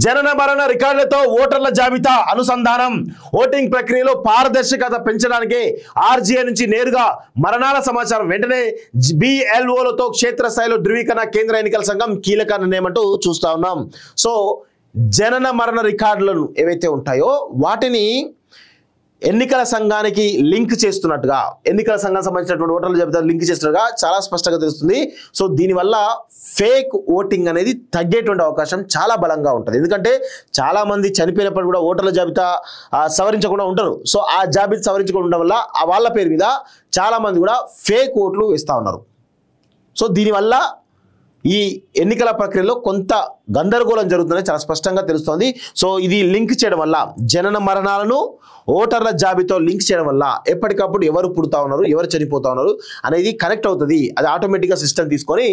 జనన మరణ రికార్డులతో ఓటర్ల జాబితా అనుసంధానం ఓటింగ్ ప్రక్రియలో పారదర్శకత పెంచడానికి ఆర్జీఐ నుంచి నేరుగా మరణాల సమాచారం వెంటనే బిఎల్ఓలతో క్షేత్రస్థాయిలో ధృవీకరణ కేంద్ర ఎన్నికల సంఘం కీలక నిర్ణయం అంటూ చూస్తా ఉన్నాం. సో జనన మరణ రికార్డులను ఏవైతే ఉంటాయో వాటిని ఎన్నికల సంఘానికి లింక్ చేస్తున్నట్టుగా ఎన్నికల సంఘానికి సంబంధించినటువంటి ఓటర్ల జాబితా లింక్ చేస్తున్నట్టుగా చాలా స్పష్టంగా తెలుస్తుంది. సో దీనివల్ల ఫేక్ ఓటింగ్ అనేది తగ్గేటువంటి అవకాశం చాలా బలంగా ఉంటుంది. ఎందుకంటే చాలా మంది చనిపోయినప్పుడు కూడా ఓటర్ల జాబితా సవరించకుండా ఉంటారు. సో ఆ జాబితా సవరించకుండా ఉండడం వల్ల వాళ్ళ పేరు మీద చాలా మంది కూడా ఫేక్ ఓట్లు వేస్తూ ఉన్నారు. సో దీనివల్ల ఈ ఎన్నికల ప్రక్రియలో కొంత గందరగోళం జరుగుతుందని చాలా స్పష్టంగా తెలుస్తోంది. సో ఇది లింక్ చేయడం వల్ల జనన మరణాలను ఓటర్ల జాబితా లింక్ చేయడం వల్ల ఎప్పటికప్పుడు ఎవరు పుడతా ఉన్నారు, ఎవరు చనిపోతా ఉన్నారు అనేది కనెక్ట్ అవుతుంది. అది ఆటోమేటిక్గా సిస్టమ్ తీసుకొని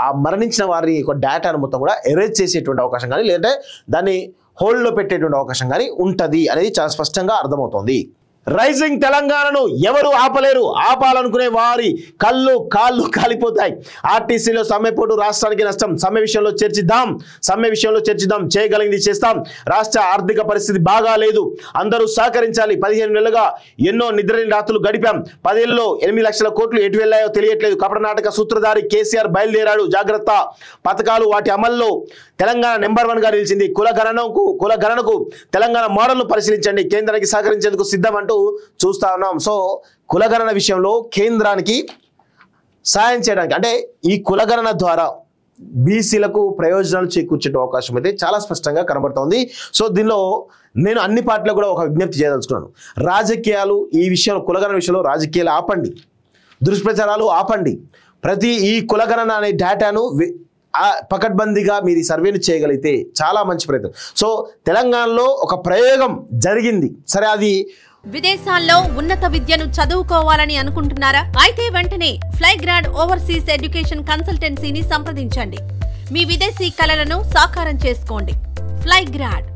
ఆ మరణించిన వారి యొక్క డేటాను మొత్తం కూడా ఎరేజ్ చేసేటువంటి అవకాశం కానీ లేదంటే దాన్ని హోల్డ్లో పెట్టేటువంటి అవకాశం కానీ ఉంటుంది అనేది చాలా స్పష్టంగా అర్థమవుతోంది. రైజింగ్ తెలంగాణను ఎవరు ఆపలేరు, ఆపాలనుకునే వారి కాళ్ళు కాలిపోతాయి. ఆర్టీసీలో సమ్మెపోటు రాష్ట్రానికి నష్టం, సమ్మె విషయంలో చర్చిద్దాం, చేయగలిగింది చేస్తాం. రాష్ట్ర ఆర్థిక పరిస్థితి బాగా లేదు, అందరూ సహకరించాలి. 15 నెలలుగా ఎన్నో నిద్రలేని రాత్రులు గడిపాం. 10 ఏళ్ళలో 8 లక్షల కోట్లు ఎటు వెళ్ళాయో తెలియట్లేదు. కపటనాటక సూత్రధారి కేసీఆర్ బయలుదేరాడు, జాగ్రత్త. పథకాలు వాటి అమల్లో తెలంగాణ నెంబర్ 1 గా నిలిచింది. కులగణనకు తెలంగాణ మోడల్ను పరిశీలించండి, కేంద్రానికి సహకరించేందుకు సిద్ధం అంటూ చూస్తా ఉన్నాం. సో కులగణన విషయంలో కేంద్రానికి సాయం చేయడానికి అంటే ఈ కులగణన ద్వారా బీసీలకు ప్రయోజనాలు చేకూర్చే అవకాశం అయితే చాలా స్పష్టంగా కనబడుతోంది. సో దీనిలో నేను అన్ని పార్టీలకు కూడా ఒక విజ్ఞప్తి చేయదలుచుకున్నాను. రాజకీయాలు ఈ విషయంలో కులగణన విషయంలో రాజకీయాలు ఆపండి, దుష్ప్రచారాలు ఆపండి. ప్రతి ఈ కులగణన అనే డేటాను పకడ్బందీగా మీరు సర్వేను చేయగలిగితే చాలా మంచి ప్రయత్నం. సో తెలంగాణలో ఒక ప్రయోగం జరిగింది, సరే అది విదేశాల్లో ఉన్నత విద్యను చదువుకోవాలని అనుకుంటున్నారా? అయితే వెంటనే ఫ్లైగ్రాడ్ ఓవర్సీస్ ఎడ్యుకేషన్ కన్సల్టెన్సీని సంప్రదించండి. మీ విదేశీ కలలను సాకారం చేసుకోండి. ఫ్లైగ్రాడ్